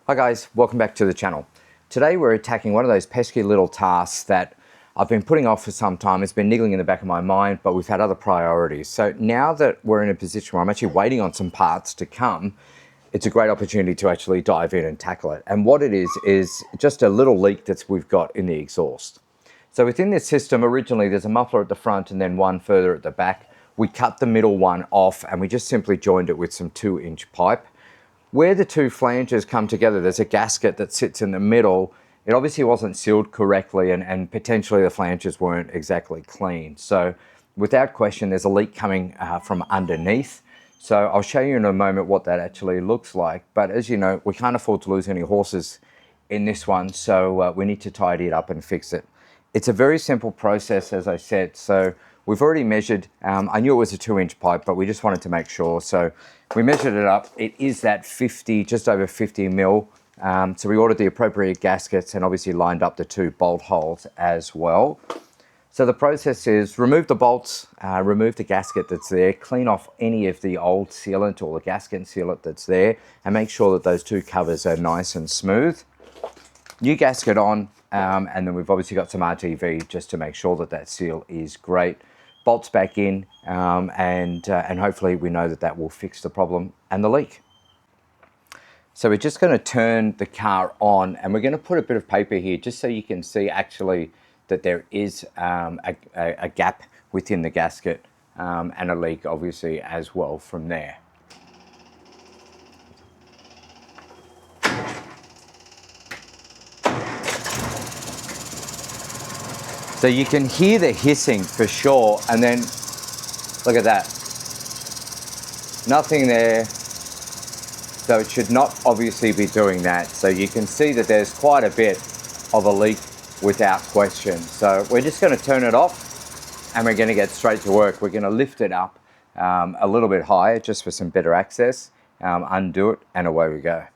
Hi guys, welcome back to the channel. Today we're attacking one of those pesky little tasks that I've been putting off for some time. It's been niggling in the back of my mind, but we've had other priorities. So now that we're in a position where I'm actually waiting on some parts to come, it's a great opportunity to actually dive in and tackle it. And what it is just a little leak that we've got in the exhaust. So within this system, originally there's a muffler at the front and then one further at the back. We cut the middle one off and we just simply joined it with some 2-inch pipe. Where the two flanges come together, there's a gasket that sits in the middle. It obviously wasn't sealed correctly and potentially the flanges weren't exactly clean. So without question, there's a leak coming from underneath. So I'll show you in a moment what that actually looks like. But as you know, we can't afford to lose any horses in this one. So we need to tidy it up and fix it. It's a very simple process, as I said. So we've already measured, I knew it was a 2-inch pipe, but we just wanted to make sure. So we measured it up. It is that 50, just over 50 mil. So we ordered the appropriate gaskets and obviously lined up the 2 bolt holes as well. So the process is remove the bolts, remove the gasket that's there, clean off any of the old sealant or the gasket sealant that's there, and make sure that those 2 covers are nice and smooth. New gasket on, and then we've obviously got some RTV just to make sure that that seal is great. Bolts back in, and hopefully we know that that will fix the problem and the leak. So we're just going to turn the car on and we're going to put a bit of paper here just so you can see actually that there is a gap within the gasket and a leak obviously as well from there. So you can hear the hissing for sure, and then look at that. Nothing there. So it should not obviously be doing that. So you can see that there's quite a bit of a leak without question. So we're just going to turn it off and we're going to get straight to work. We're going to lift it up a little bit higher just for some better access, undo it, and away we go.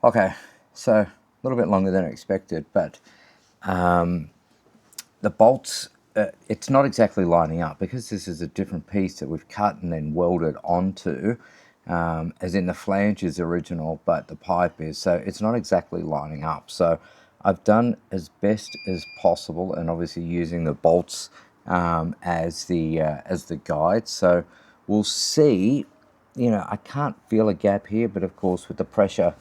Okay, so a little bit longer than I expected, but the bolts, it's not exactly lining up because this is a different piece that we've cut and then welded onto, as in the flange is original, but the pipe is, so it's not exactly lining up. So I've done as best as possible, and obviously using the bolts as the guide. So we'll see. You know, I can't feel a gap here, but of course with the pressure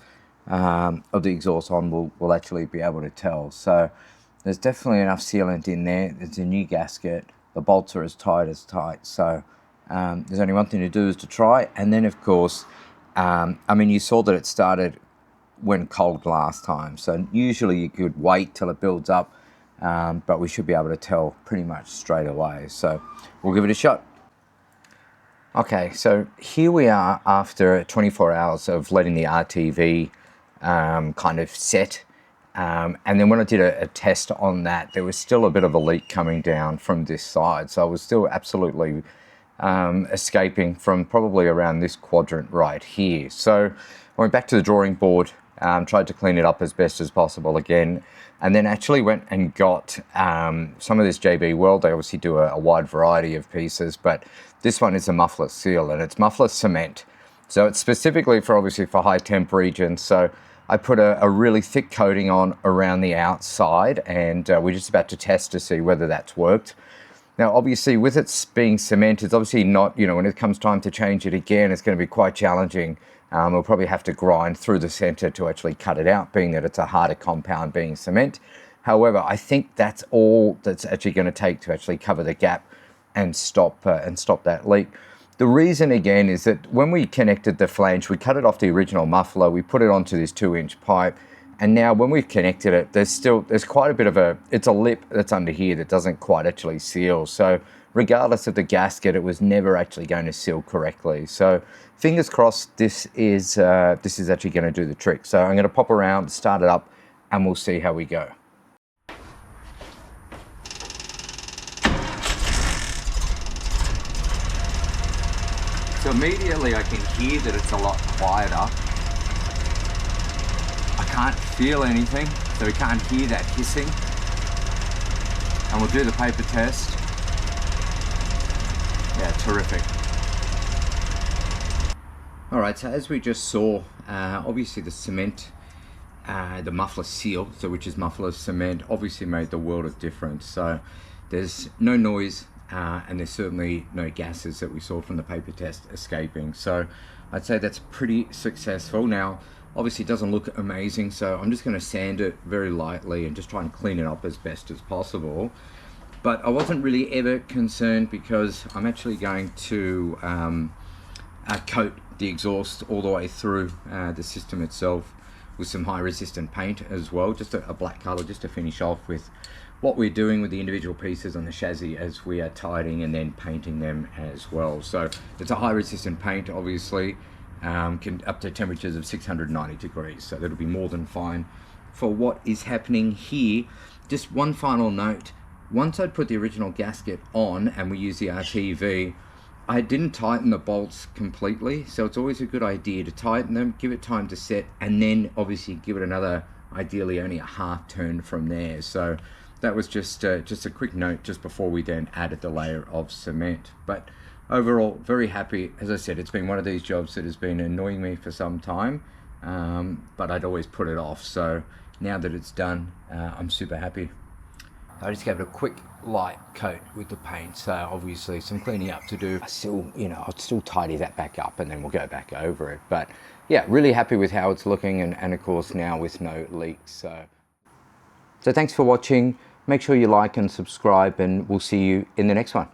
of the exhaust on, we'll actually be able to tell. So there's definitely enough sealant in there. It's a new gasket. The bolts are as tight. So there's only one thing to do, is to try. And then of course, I mean, you saw that it started when cold last time. So usually you could wait till it builds up, but we should be able to tell pretty much straight away. So we'll give it a shot. Okay, so here we are after 24 hours of letting the RTV kind of set. And then when I did a test on that, there was still a bit of a leak coming down from this side. So I was still absolutely escaping from probably around this quadrant right here. So I went back to the drawing board, tried to clean it up as best as possible again, and then actually went and got some of this JB Weld. They obviously do a wide variety of pieces, but this one is a muffler seal, and it's muffler cement. So it's specifically for, obviously, for high temp regions. So I put a really thick coating on around the outside, and we're just about to test to see whether that's worked. Now, obviously, with it being cement, it's obviously not, you know, when it comes time to change it again, it's going to be quite challenging. We'll probably have to grind through the center to actually cut it out, being that it's a harder compound being cement. However, I think that's all that's actually going to take to actually cover the gap and stop that leak. The reason, again, is that when we connected the flange, we cut it off the original muffler, we put it onto this 2-inch pipe, and now when we've connected it, there's quite a bit of it's a lip that's under here that doesn't quite actually seal. So regardless of the gasket, it was never actually going to seal correctly. So fingers crossed, this is actually going to do the trick. So I'm going to pop around, start it up, and we'll see how we go. So immediately I can hear that it's a lot quieter. I can't feel anything, so we can't hear that hissing. And we'll do the paper test. Yeah, terrific. All right, so as we just saw, obviously the cement, the muffler seal, so which is muffler cement, obviously made the world of difference. So there's no noise, and there's certainly no gases that we saw from the paper test escaping. So I'd say that's pretty successful. Now, obviously it doesn't look amazing, so I'm just going to sand it very lightly and just try and clean it up as best as possible. But I wasn't really ever concerned, because I'm actually going to coat the exhaust all the way through the system itself with some high resistant paint as well, just a black color, just to finish off with what we're doing with the individual pieces on the chassis as we are tidying and then painting them as well. So it's a high resistant paint, obviously, can up to temperatures of 690 degrees, so that'll be more than fine for what is happening here. Just one final note: once I'd put the original gasket on and we use the RTV, I didn't tighten the bolts completely, so it's always a good idea to tighten them, give it time to set, and then obviously give it another, ideally only a half turn from there. So that was just a quick note just before we then added the layer of cement. But overall, very happy. As I said, it's been one of these jobs that has been annoying me for some time, but I'd always put it off. So now that it's done, I'm super happy. I just gave it a quick light coat with the paint, so obviously some cleaning up to do. I'll still tidy that back up and then we'll go back over it. But yeah, really happy with how it's looking, and of course now with no leaks. So thanks for watching. Make sure you like and subscribe, and we'll see you in the next one.